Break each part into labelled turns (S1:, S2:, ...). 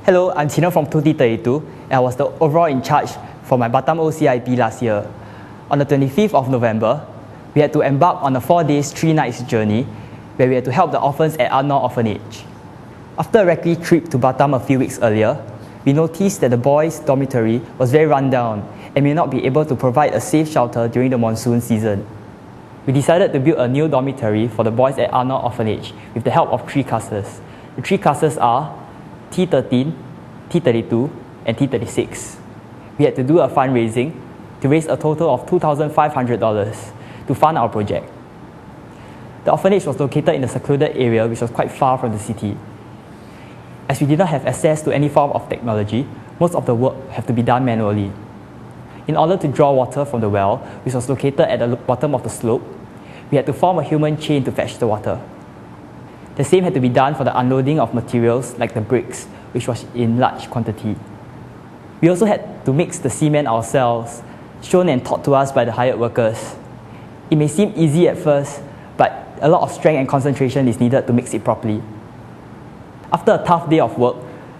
S1: Hello, I'm Tina from 2T32 and I was the overall in charge for my Batam OCIP last year. On the 25th of November, we had to embark on a 4-day, 3-nights journey where we had to help the orphans at Arnold Orphanage. After a recce trip to Batam a few weeks earlier, we noticed that the boys' dormitory was very run down and may not be able to provide a safe shelter during the monsoon season. We decided to build a new dormitory for the boys at Arnold Orphanage with the help of 3 classes. The 3 classes are T13, T32, and T36. We had to do a fundraising to raise a total of $2,500 to fund our project. The orphanage was located in a secluded area which was quite far from the city. As we did not have access to any form of technology, most of the work had to be done manually. In order to draw water from the well, which was located at the bottom of the slope, we had to form a human chain to fetch the water. The same had to be done for the unloading of materials like the bricks, which was in large quantity. We also had to mix the cement ourselves, shown and taught to us by the hired workers. It may seem easy at first, but a lot of strength and concentration is needed to mix it properly. After a tough day of work,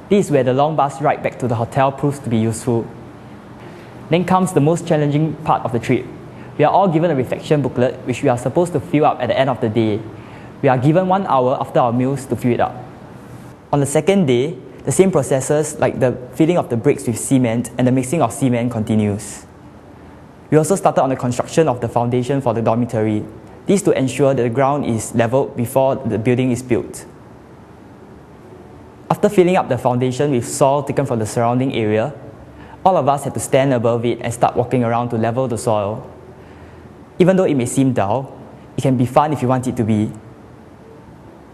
S1: this is where the long bus ride back to the hotel proves to be useful. Then comes the most challenging part of the trip. We are all given a reflection booklet which we are supposed to fill up at the end of the day. We are given 1 hour after our meals to fill it up. On the second day, the same processes like the filling of the bricks with cement and the mixing of cement continues. We also started on the construction of the foundation for the dormitory. This to ensure that the ground is leveled before the building is built. After filling up the foundation with soil taken from the surrounding area, all of us had to stand above it and start walking around to level the soil. Even though it may seem dull, it can be fun if you want it to be.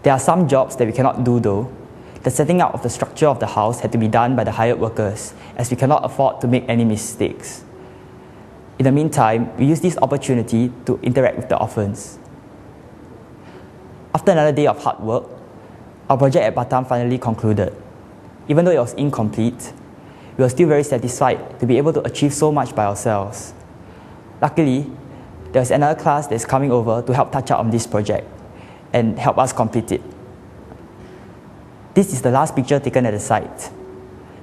S1: There are some jobs that we cannot do though. The setting up of the structure of the house had to be done by the hired workers, as we cannot afford to make any mistakes. In the meantime, we used this opportunity to interact with the orphans. After another day of hard work, our project at Batam finally concluded. Even though it was incomplete, we were still very satisfied to be able to achieve so much by ourselves. Luckily, there was another class that is coming over to help touch up on this project and help us complete it. This is the last picture taken at the site.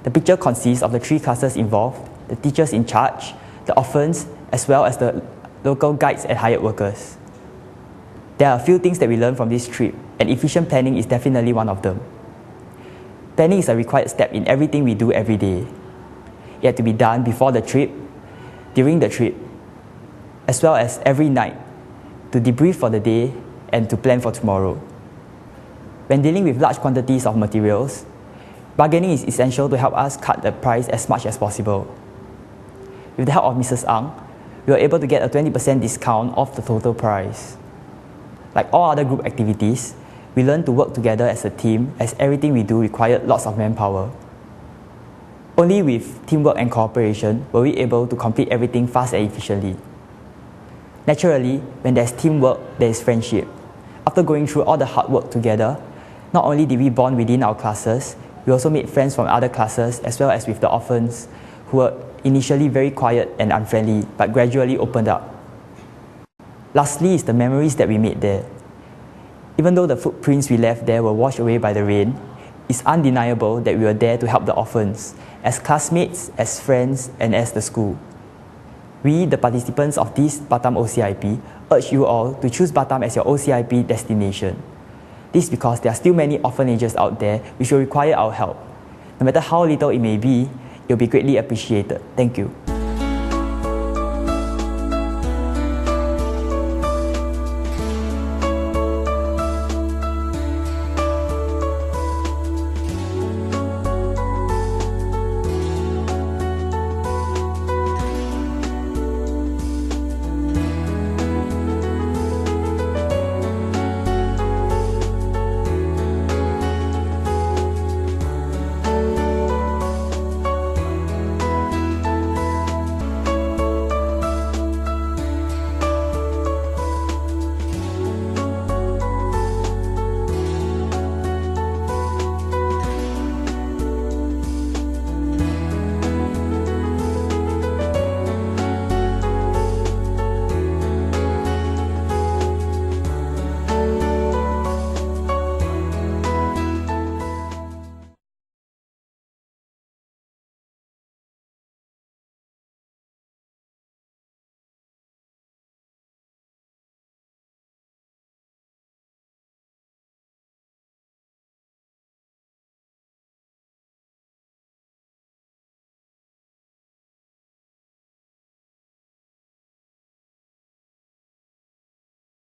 S1: The picture consists of the 3 classes involved, the teachers in charge, the orphans, as well as the local guides and hired workers. There are a few things that we learned from this trip, and efficient planning is definitely one of them. Planning is a required step in everything we do every day. It had to be done before the trip, during the trip, as well as every night to debrief for the day and to plan for tomorrow. When dealing with large quantities of materials, bargaining is essential to help us cut the price as much as possible. With the help of Mrs. Ang, we were able to get a 20% discount off the total price. Like all other group activities, we learned to work together as a team as everything we do required lots of manpower. Only with teamwork and cooperation were we able to complete everything fast and efficiently. Naturally, when there's teamwork, there is friendship. After going through all the hard work together, not only did we bond within our classes, we also made friends from other classes as well as with the orphans who were initially very quiet and unfriendly but gradually opened up. Lastly is the memories that we made there. Even though the footprints we left there were washed away by the rain, it's undeniable that we were there to help the orphans, as classmates, as friends, and as the school. We, the participants of this Batam OCIP, urge you all to choose Batam as your OCIP destination. This is because there are still many orphanages out there which will require our help. No matter how little it may be, it will be greatly appreciated. Thank you.